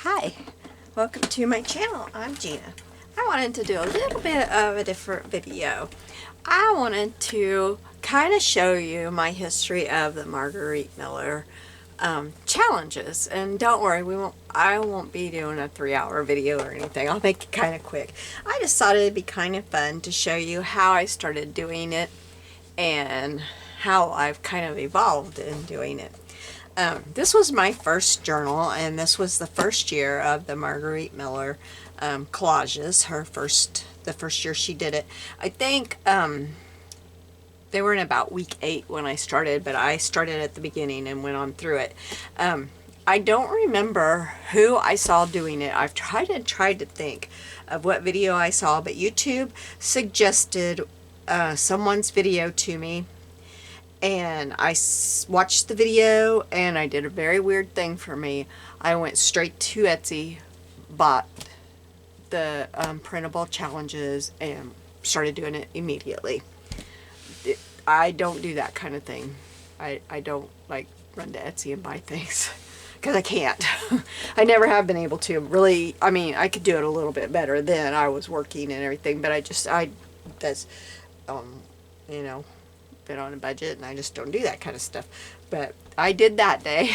Hi, welcome to my channel. I'm Gina. I wanted to do a little bit of a different video. I wanted to kind of show you my history of the Margarete Miller challenges, and don't worry, I won't be doing a 3-hour video or anything. I'll make it kind of quick. I decided it'd be kind of fun to show you how I started doing it and how I've kind of evolved in doing it. This was my first journal, and this was the first year of the Margarete Miller collages. The first year she did it. I think they were in about week 8 when I started, but I started at the beginning and went on through it. I don't remember who I saw doing it. I've tried to think of what video I saw, but YouTube suggested someone's video to me. And I watched the video, and I did a very weird thing for me. I went straight to Etsy, bought the printable challenges, and started doing it immediately. I don't do that kind of thing. I don't like run to Etsy and buy things because I can't. I never have been able to really. I mean, I could do it a little bit better then. I was working and everything, but that's you know, been on a budget, and I just don't do that kind of stuff. But I did that day,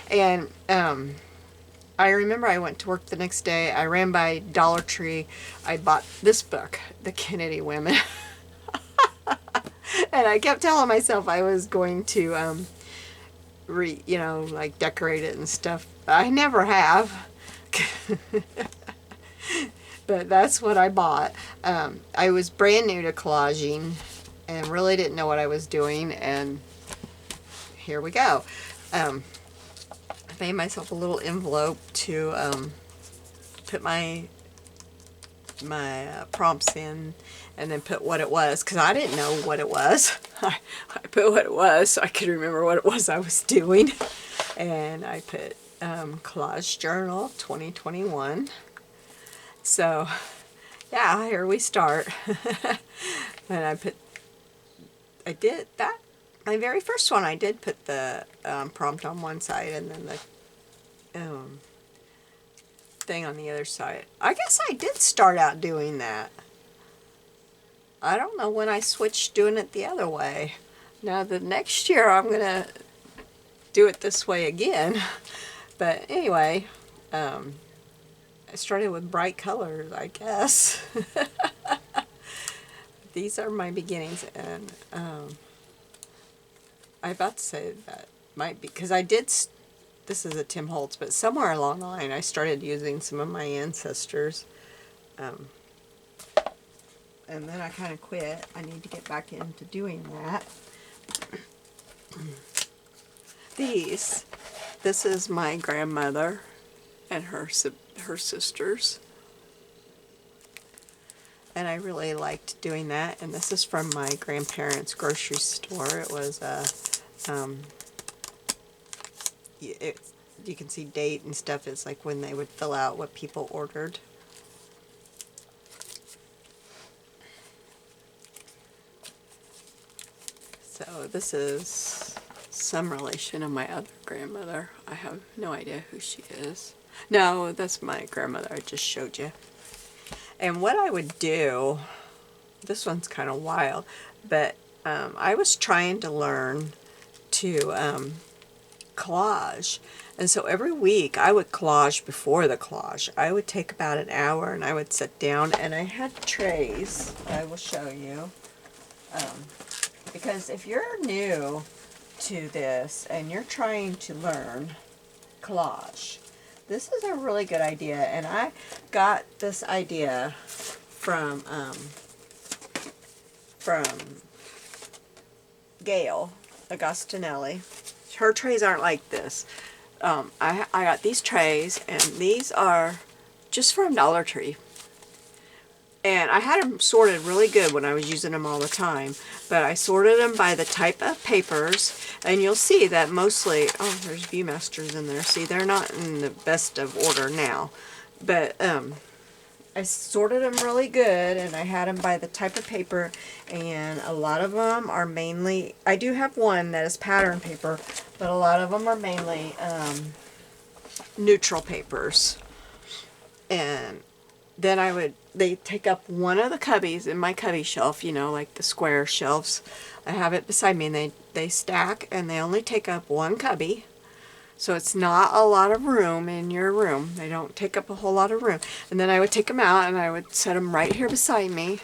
and I remember I went to work the next day. I ran by Dollar Tree. I bought this book, The Kennedy Women. And I kept telling myself I was going to like decorate it and stuff. I never have. But that's what I bought. I was brand new to collaging and really didn't know what I was doing, and here we go. I made myself a little envelope to put my prompts in, and then put what it was, because I didn't know what it was. I put what it was so I could remember what it was I was doing, and I put Collage Journal 2021. So yeah, here we start. And I did that. My very first one, I did put the prompt on one side and then the thing on the other side. I guess I did start out doing that. I don't know when I switched doing it the other way. Now the next year I'm going to do it this way again. But anyway, I started with bright colors, I guess. These are my beginnings, and I'm about to say that might be, because I did, this is a Tim Holtz, but somewhere along the line I started using some of my ancestors, and then I kind of quit. I need to get back into doing that. This is my grandmother and her sisters. And I really liked doing that. And this is from my grandparents' grocery store. It was you can see date and stuff. It's like when they would fill out what people ordered. So this is some relation of my other grandmother. I have no idea who she is. No, that's my grandmother I just showed you. And what I would do, this one's kind of wild, but I was trying to learn to collage. And so every week I would collage before the collage. I would take about an hour, and I would sit down, and I had trays. I will show you. Because if you're new to this and you're trying to learn collage, this is a really good idea, and I got this idea from Gail Agostinelli. Her trays aren't like this. I got these trays, and these are just from Dollar Tree. And I had them sorted really good when I was using them all the time. But I sorted them by the type of papers. And you'll see that mostly, oh, there's Viewmasters in there. See, they're not in the best of order now. But I sorted them really good, and I had them by the type of paper. And a lot of them are mainly, I do have one that is pattern paper, but a lot of them are mainly neutral papers. And then they take up one of the cubbies in my cubby shelf, you know, like the square shelves. I have it beside me, and they stack, and they only take up one cubby. So it's not a lot of room in your room. They don't take up a whole lot of room. And then I would take them out, and I would set them right here beside me.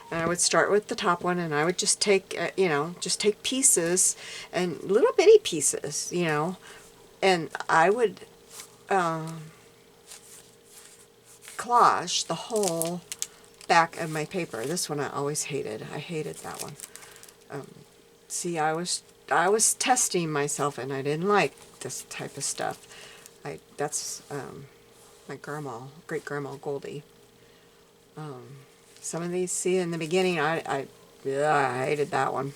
And I would start with the top one, and I would just take, you know, just take pieces, and little bitty pieces, you know. And I would collage the whole back of my paper. This one I always hated. I hated that one. See, I was testing myself, and I didn't like this type of stuff. That's my great grandma Goldie. Some of these, see, in the beginning, I hated that one.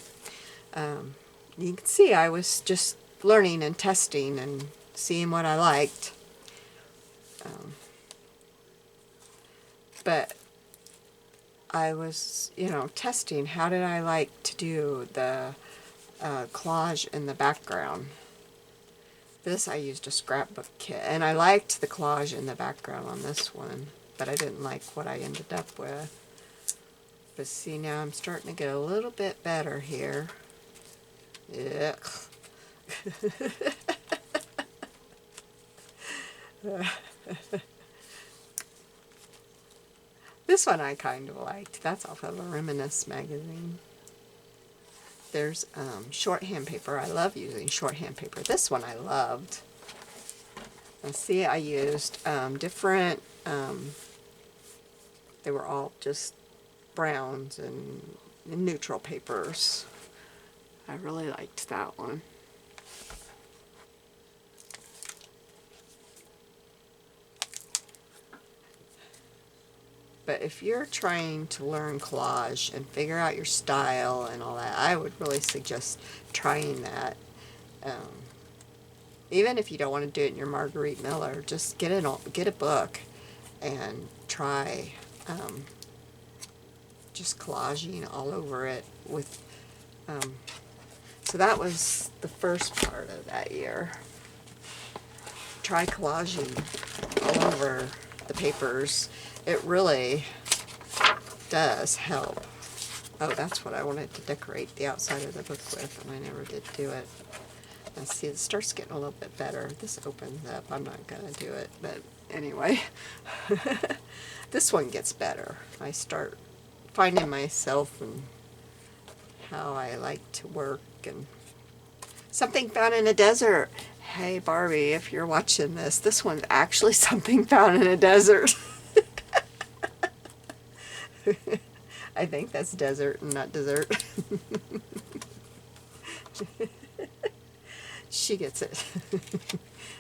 You can see I was just learning and testing and seeing what I liked. But I was, you know, testing how did I like to do the collage in the background. This I used a scrapbook kit, and I liked the collage in the background on this one, but I didn't like what I ended up with. But see, now I'm starting to get a little bit better here. Ugh. This one I kind of liked. That's off of a Reminisce magazine. There's shorthand paper. I love using shorthand paper. This one I loved. And see, I used different, they were all just browns and neutral papers. I really liked that one. But if you're trying to learn collage and figure out your style and all that, I would really suggest trying that. Even if you don't want to do it in your Margarete Miller, just get a book and try just collaging all over it with. So that was the first part of that year. Try collaging all over the papers. It really does help. Oh, that's what I wanted to decorate the outside of the book with, and I never did do it. Now see, it starts getting a little bit better. This opens up. I'm not going to do it, but anyway. This one gets better. I start finding myself and how I like to work. And something found in a desert. Hey, Barbie, if you're watching this one's actually something found in a desert. I think that's desert and not dessert. She gets it.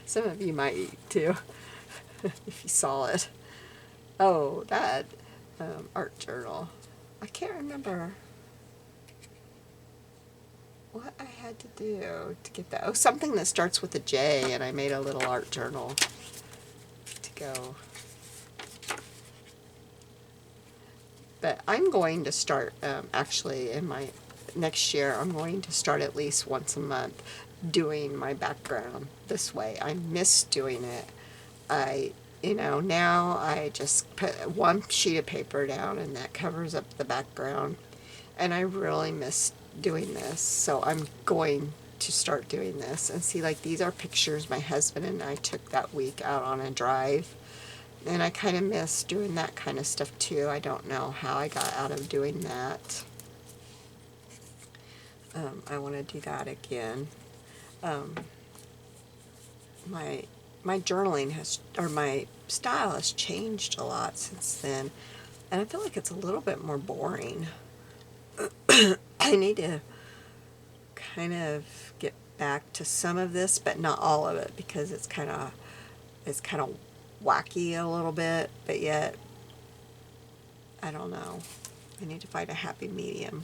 Some of you might eat too, if you saw it. Oh, that art journal. I can't remember what I had to do to get that. Oh, something that starts with a J, and I made a little art journal to go. But I'm going to start, actually, in my next year, I'm going to start at least once a month doing my background this way. I miss doing it. You know, now I just put one sheet of paper down, and that covers up the background. And I really miss doing this, so I'm going to start doing this. And see, like, these are pictures my husband and I took that week out on a drive. And I kind of miss doing that kind of stuff too. I don't know how I got out of doing that. I want to do that again. My journaling has, or my style has changed a lot since then. And I feel like it's a little bit more boring. I need to kind of get back to some of this, but not all of it, because it's kind of wacky a little bit, but yet I don't know. I need to find a happy medium.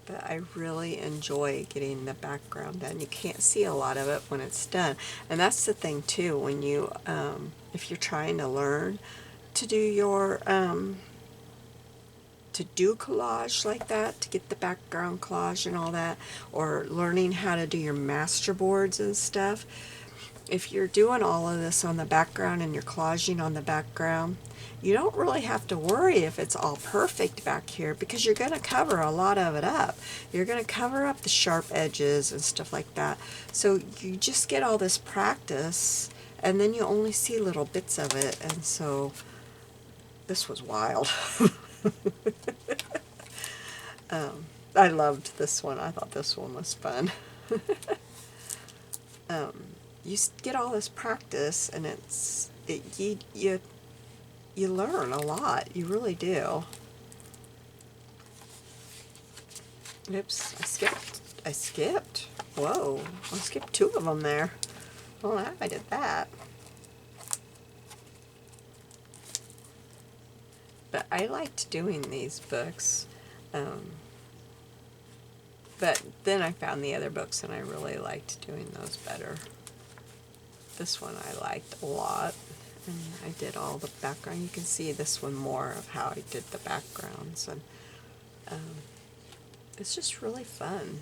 But I really enjoy getting the background done. You can't see a lot of it when it's done, and that's the thing too. When you, if you're trying to learn to do your to do collage like that, to get the background collage and all that, or learning how to do your master boards and stuff, if you're doing all of this on the background and you're collaging on the background, you don't really have to worry if it's all perfect back here, because you're going to cover a lot of it up. You're going to cover up the sharp edges and stuff like that. So you just get all this practice, and then you only see little bits of it. And so this was wild. I loved this one. I thought this one was fun. You get all this practice, and you learn a lot. You really do. Oops, I skipped. Whoa, I skipped 2 of them there. Well, I did that. But I liked doing these books. But then I found the other books, and I really liked doing those better. This one I liked a lot, and I did all the background. You can see this one more of how I did the backgrounds, and it's just really fun.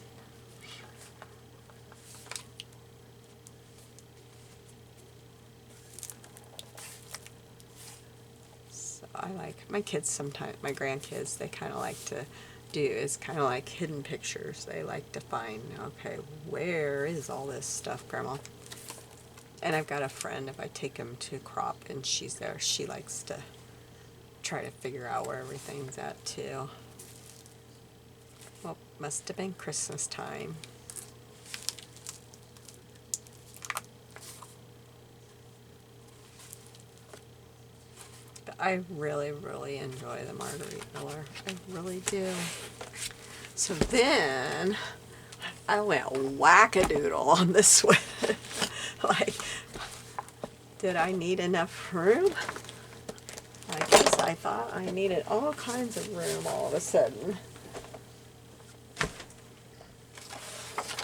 So I like, my kids sometimes, my grandkids, they kind of like to do, it's kind of like hidden pictures. They like to find, okay, where is all this stuff, Grandma? And I've got a friend, if I take them to crop and she's there, she likes to try to figure out where everything's at too. Well, must have been Christmas time. But I really, really enjoy the Margarete Miller. I really do. So then I went whack-a-doodle on this one. Like, did I need enough room? I guess I thought I needed all kinds of room all of a sudden.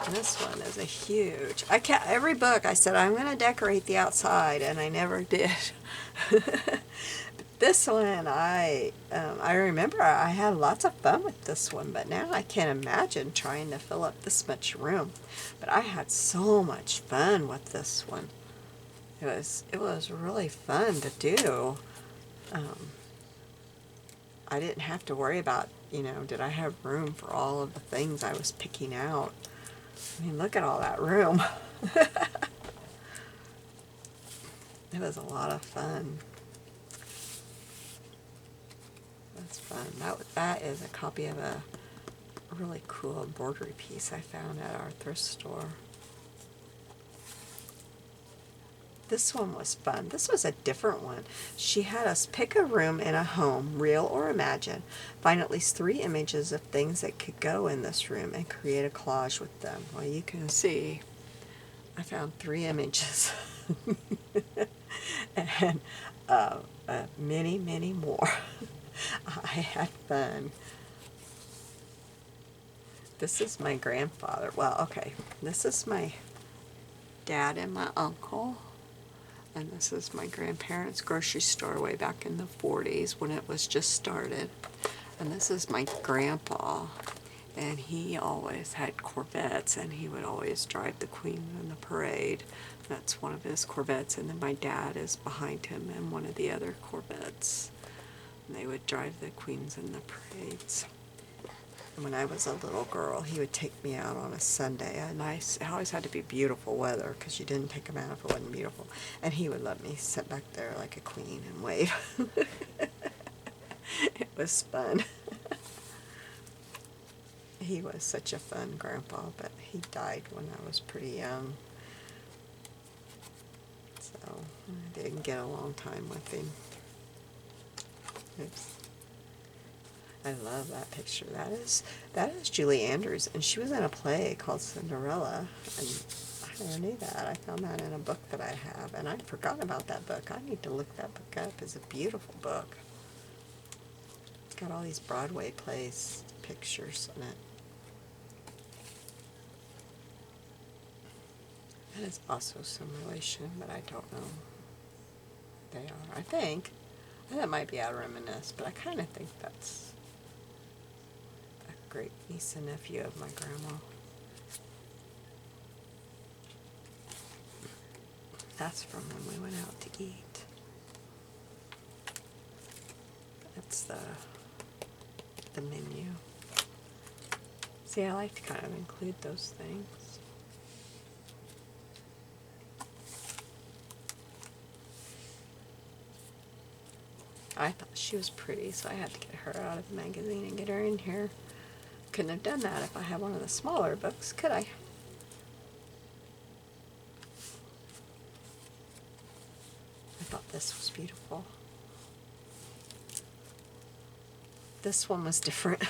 This one is a huge, every book I said I'm going to decorate the outside, and I never did. This one, I remember I had lots of fun with this one, but now I can't imagine trying to fill up this much room. But I had so much fun with this one. It was really fun to do. I didn't have to worry about, did I have room for all of the things I was picking out. I mean, look at all that room. It was a lot of fun. That's fun. That is a copy of a really cool embroidery piece I found at our thrift store. This one was fun. This was a different one. She had us pick a room in a home, real or imagined, find at least 3 images of things that could go in this room, and create a collage with them. Well, you can see I found 3 images. And many, many more. I had fun. This is my grandfather. Well, okay, this is my dad and my uncle. And this is my grandparents' grocery store way back in the 40s when it was just started. And this is my grandpa. And he always had Corvettes, and he would always drive the Queen in the parade. That's one of his Corvettes. And then my dad is behind him in one of the other Corvettes. And they would drive the Queens in the parades. And when I was a little girl, he would take me out on a Sunday. It always had to be beautiful weather, because you didn't take him out if it wasn't beautiful. And he would let me sit back there like a queen and wave. It was fun. He was such a fun grandpa, but he died when I was pretty young. So I didn't get a long time with him. Oops. I love that picture. That is Julie Andrews, and she was in a play called Cinderella, and I never knew that. I found that in a book that I have, and I'd forgotten about that book. I need to look that book up. It's a beautiful book. It's got all these Broadway plays pictures in it. That is also some relation, but I don't know what they are. I think that might be out of Reminisce, but I kind of think that's a great niece and nephew of my grandma. That's from when we went out to eat. That's the menu. See, I like to kind of include those things. I thought she was pretty, so I had to get her out of the magazine and get her in here. Couldn't have done that if I had one of the smaller books, could I? I thought this was beautiful. This one was different.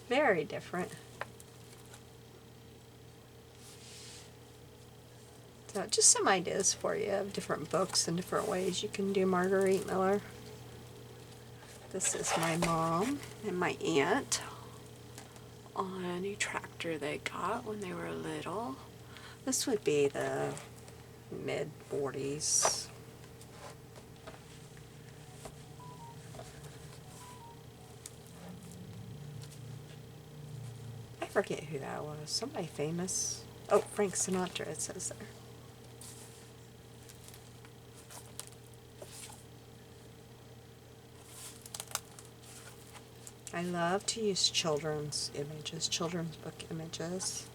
Very different. So just some ideas for you of different books and different ways you can do Margarete Miller. This is my mom and my aunt on a new tractor they got when they were little. This would be the mid-40s. I forget who that was. Somebody famous. Oh, Frank Sinatra, it says there. I love to use children's images, children's book images.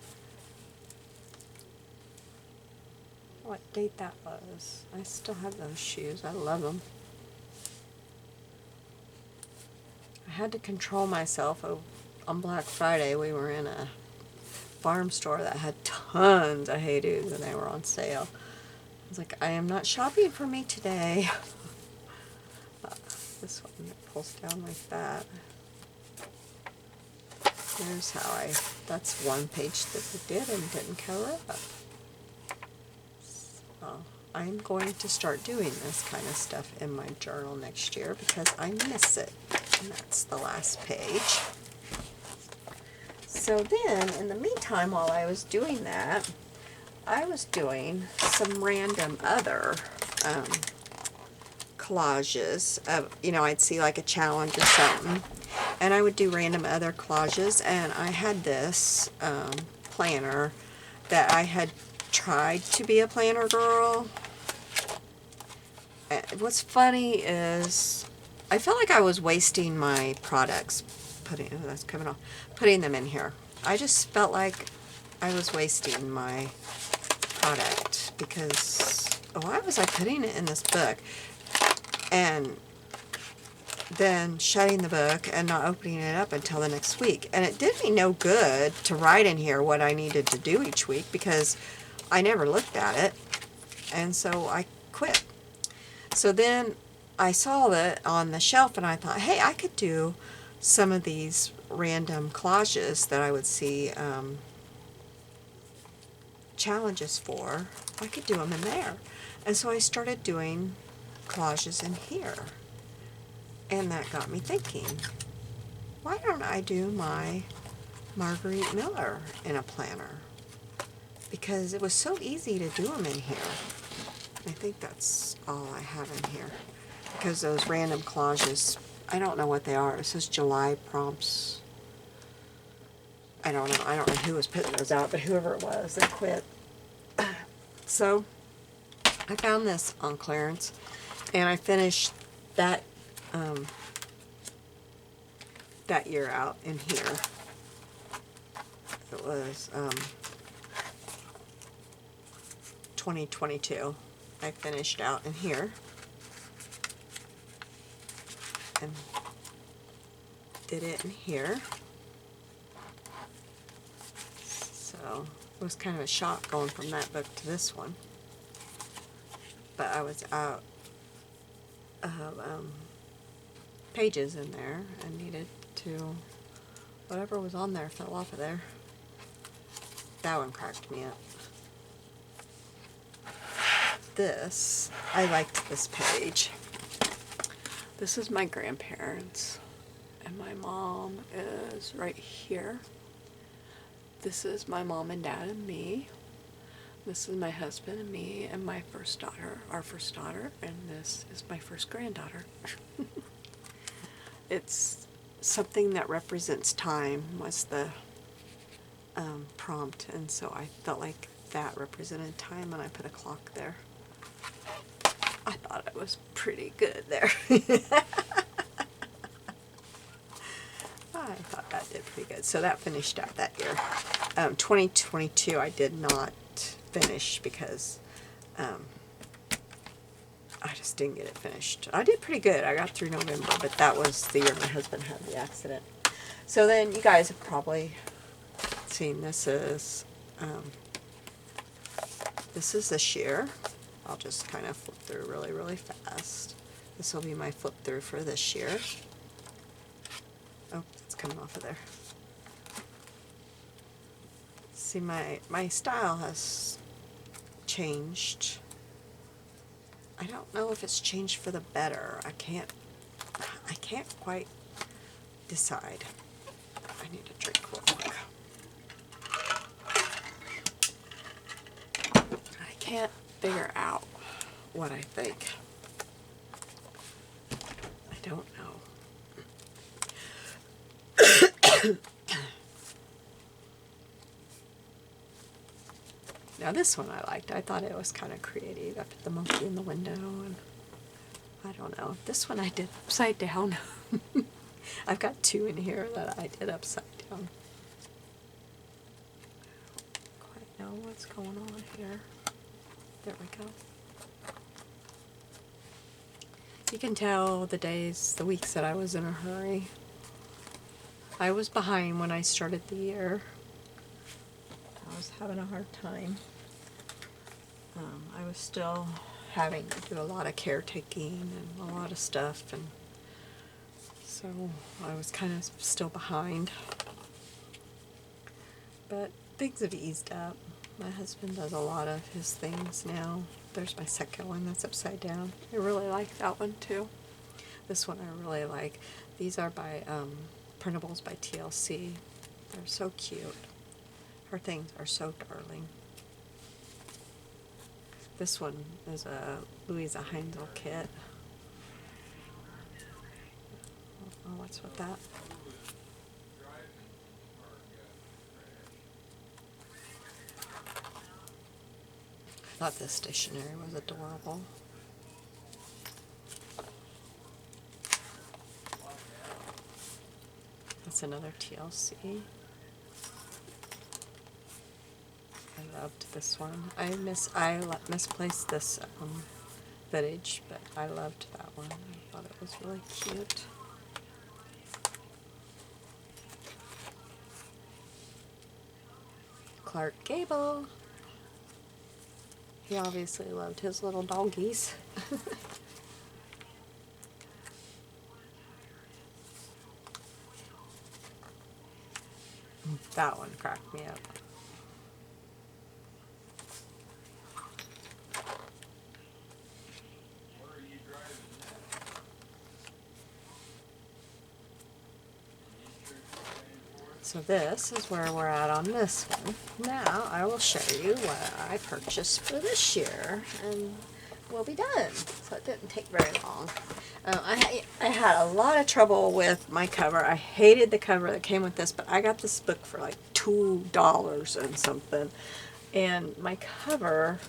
What date that was. I still have those shoes. I love them. I had to control myself. On Black Friday, we were in a farm store that had tons of hay-doos and they were on sale. I was like, I am not shopping for me today. This one that pulls down like that. Here's how that's one page that we did and didn't cover up. So I'm going to start doing this kind of stuff in my journal next year because I miss it. And that's the last page. So then, in the meantime, while I was doing that, I was doing some random other collages of, you know, I'd see like a challenge or something, and I would do random other collages, and I had this planner that I had tried to be a planner girl. What's funny is I felt like I was wasting my products putting them in here. I just felt like I was wasting my product because why was I putting it in this book and then shutting the book and not opening it up until the next week? And it did me no good to write in here what I needed to do each week because I never looked at it, and so I quit. So then I saw it on the shelf and I thought, hey, I could do some of these random collages that I would see challenges for. I could do them in there. And so I started doing collages in here. And that got me thinking, why don't I do my Margarete Miller in a planner? Because it was so easy to do them in here. I think that's all I have in here. Because those random collages, I don't know what they are. It says July prompts. I don't know. I don't know who was putting those out, but whoever it was, they quit. So I found this on clearance, and I finished that that year out in here. It was 2022. I finished out in here and did it in here. So it was kind of a shock going from that book to this one. But I was out of pages in there and needed to, whatever was on there fell off of there. That one cracked me up. This, I liked this page. This is my grandparents, and my mom is right here. This is my mom and dad and me. This is my husband and me and my first daughter, our first daughter, and this is my first granddaughter. It's something that represents time was the prompt, and so I felt like that represented time, and I put a clock there. I thought it was pretty good there. I thought that did pretty good. So that finished out that year. 2022 I did not finish because I just didn't get it finished. I did pretty good. I got through November, but that was the year my husband had the accident. So then you guys have probably seen this is this year. I'll just kind of flip through really, really fast. This will be my flip through for this year. Oh, it's coming off of there. See, my style has changed. I don't know if it's changed for the better. I can't quite decide. I need a drink real quick. I can't figure out what I think. I don't know. Now this one I liked. I thought it was kind of creative. I put the monkey in the window, and I don't know. This one I did upside down. I've got two in here that I did upside down. I don't quite know what's going on here. There we go. You can tell the days, the weeks that I was in a hurry. I was behind when I started the year. I was having a hard time. I was still having to do a lot of caretaking and a lot of stuff, and so I was kind of still behind. But things have eased up. My husband does a lot of his things now. There's my second one that's upside down. I really like that one too. This one I really like. These are by printables by TLC. They're so cute. Her things are so darling. This one is a Louisa Heinzel kit. Oh, what's with that? I thought this stationery was adorable. That's another TLC. I loved this one. I misplaced this vintage, but I loved that one. I thought it was really cute. Clark Gable. He obviously loved his little doggies. That one cracked me up. So this is where we're at on this one. Now I will show you what I purchased for this year, and we'll be done. So it didn't take very long. I had a lot of trouble with my cover. I hated the cover that came with this, but I got this book for like $2 and something. And my cover,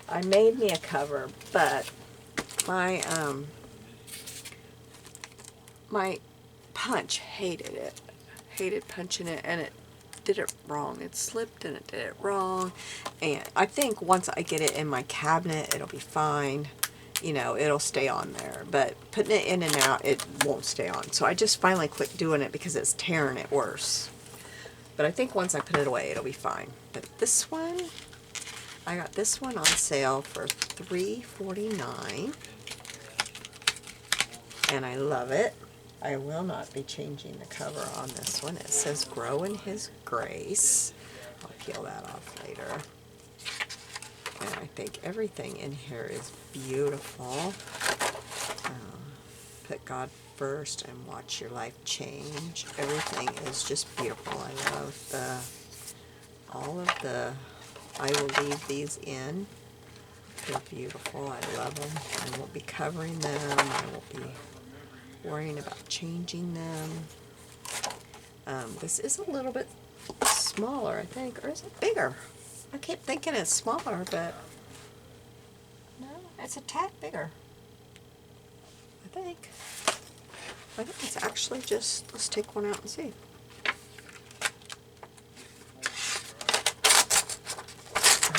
I made me a cover, but my my punch hated it. Hated punching it, and it did it wrong. It slipped and it did it wrong, and I think once I get it in my cabinet it'll be fine. You know, it'll stay on there, but putting it in and out, it won't stay on. So I just finally quit doing it because it's tearing it worse. But I think once I put it away it'll be fine. But this one, I got this one on sale for $3.49, and I love it. I will not be changing the cover on this one. It says Grow in His Grace. I'll peel that off later. And I think everything in here is beautiful. Put God first and watch your life change. Everything is just beautiful. I love all of the, I will leave these in. They're beautiful. I love them. I won't be covering them. I won't be worrying about changing them. This is a little bit smaller, I think, or is it bigger? I keep thinking it's smaller, but no, it's a tad bigger. I think it's actually just, let's take one out and see.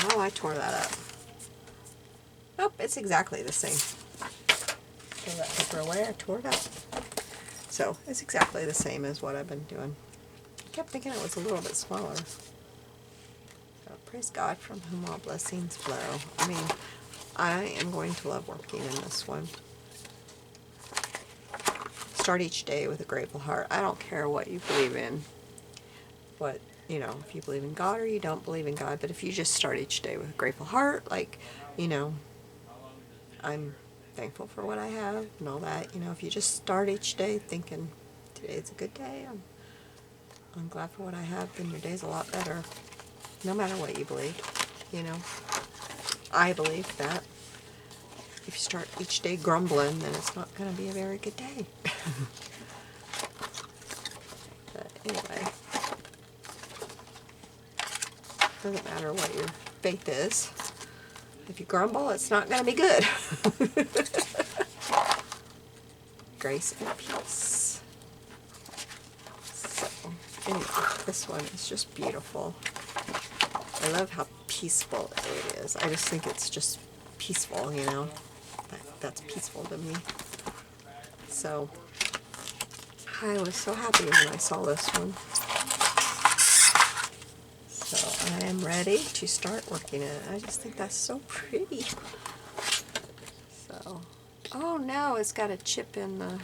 Oh, I tore that up. Nope, it's exactly the same. Throw that paper away, I tore it up. So, it's exactly the same as what I've been doing. I kept thinking it was a little bit smaller. So, praise God from whom all blessings flow. I mean, I am going to love working in this one. Start each day with a grateful heart. I don't care what you believe in. What, you know, if you believe in God or you don't believe in God, but if you just start each day with a grateful heart, like, you know, I'm thankful for what I have and all that. You know, if you just start each day thinking today's a good day, I'm glad for what I have, then your day's a lot better. No matter what you believe, you know. I believe that if you start each day grumbling, then it's not going to be a very good day. But anyway, doesn't matter what your faith is. If you grumble, it's not going to be good. Grace and peace. So, anyway, this one is just beautiful. I love how peaceful it is. I just think it's just peaceful, you know. That's peaceful to me. So, I was so happy when I saw this one. So, I am ready to start working it. I just think that's so pretty. So, oh no, it's got a chip in the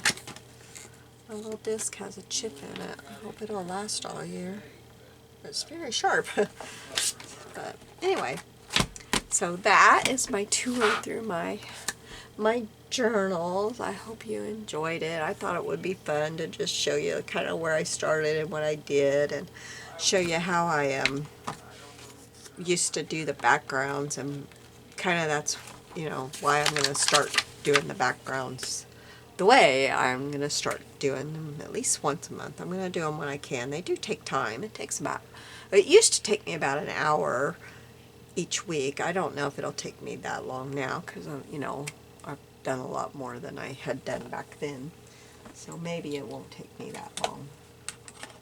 little disc has a chip in it. I hope it'll last all year. It's very sharp. But anyway, so that is my tour through my journals. I hope you enjoyed it. I thought it would be fun to just show you kind of where I started and what I did, and show you how I used to do the backgrounds, and kind of that's, you know, why I'm going to start doing the backgrounds the way I'm going to start doing them at least once a month. I'm going to do them when I can. They do take time. It used to take me about an hour each week. I don't know if it'll take me that long now, because, you know, I've done a lot more than I had done back then. So maybe it won't take me that long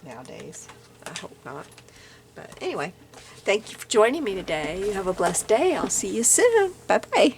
nowadays. I hope not. But anyway, thank you for joining me today. You have a blessed day. I'll see you soon. Bye-bye.